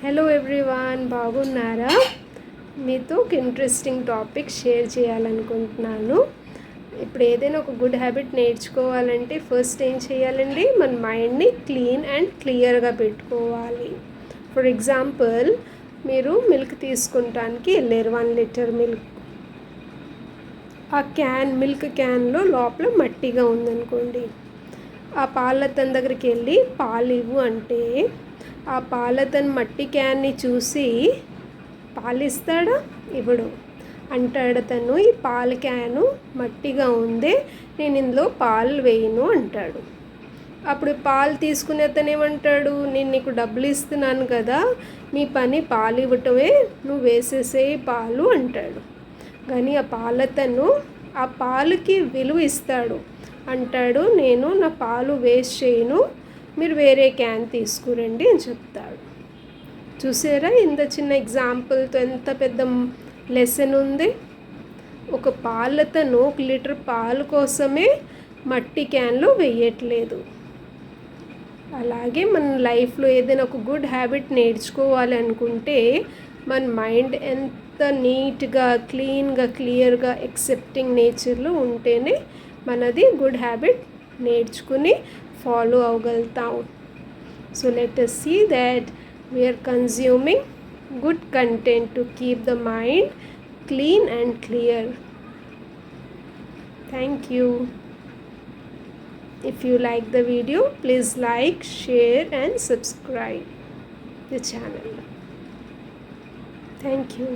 Hello everyone, బాగున్నారా? మీతో ఒక ఇంట్రెస్టింగ్ టాపిక్ షేర్ చేయాలనుకుంటున్నాను. ఇప్పుడు ఏదైనా ఒక గుడ్ హ్యాబిట్ నేర్చుకోవాలంటే ఫస్ట్ ఏం చేయాలండి? మన మైండ్ని క్లీన్ అండ్ క్లియర్గా పెట్టుకోవాలి. ఫర్ ఎగ్జాంపుల్, మీరు మిల్క్ తీసుకుంటానికి వెళ్ళారు, 1 లీటర్ మిల్క్. ఆ మిల్క్ క్యాన్లో లోపల మట్టిగా ఉందనుకోండి. ఆ పాలతన్ దగ్గరికి వెళ్ళి పాలు ఇవ్వు అంటే ఆ పాలతను మట్టి క్యాన్ని చూసి పాలిస్తాడా? ఇవ్వడు. అంటాడు తను, ఈ పాల క్యాను మట్టిగా ఉంది, నేను ఇందులో పాలు వేయను అంటాడు. అప్పుడు పాలు తీసుకునే అతను ఏమంటాడు? నేను నీకు డబ్బులు ఇస్తున్నాను కదా, మీ పని పాలు ఇవ్వటమే, నువ్వు వేసేసే పాలు అంటాడు. కానీ ఆ పాలతను ఆ పాలుకి విలువ ఇస్తాడు. అంటాడు, నేను నా పాలు వేస్ట్ చేయను, మీరు వేరే క్యాన్ తీసుకురండి అని చెప్తాడు. చూసారా, ఇంత చిన్న ఎగ్జాంపుల్తో ఎంత పెద్ద లెసన్ ఉంది. ఒక పాలతను 1 లీటర్ పాలు కోసమే మట్టి క్యాన్లో వేయట్లేదు. అలాగే మన లైఫ్లో ఏదైనా ఒక గుడ్ హ్యాబిట్ నేర్చుకోవాలి అనుకుంటే మన మైండ్ ఎంత నీట్గా, క్లీన్గా, క్లియర్గా, యాక్సెప్టింగ్ నేచర్లో ఉంటేనే మనది గుడ్ హ్యాబిట్ నేర్చుకుని ఫాలో అవ్వగలుగుతాం. So let us see that we are consuming good content to keep the mind clean and clear. Thank you. If you like the video, please like, share and subscribe the channel. Thank you.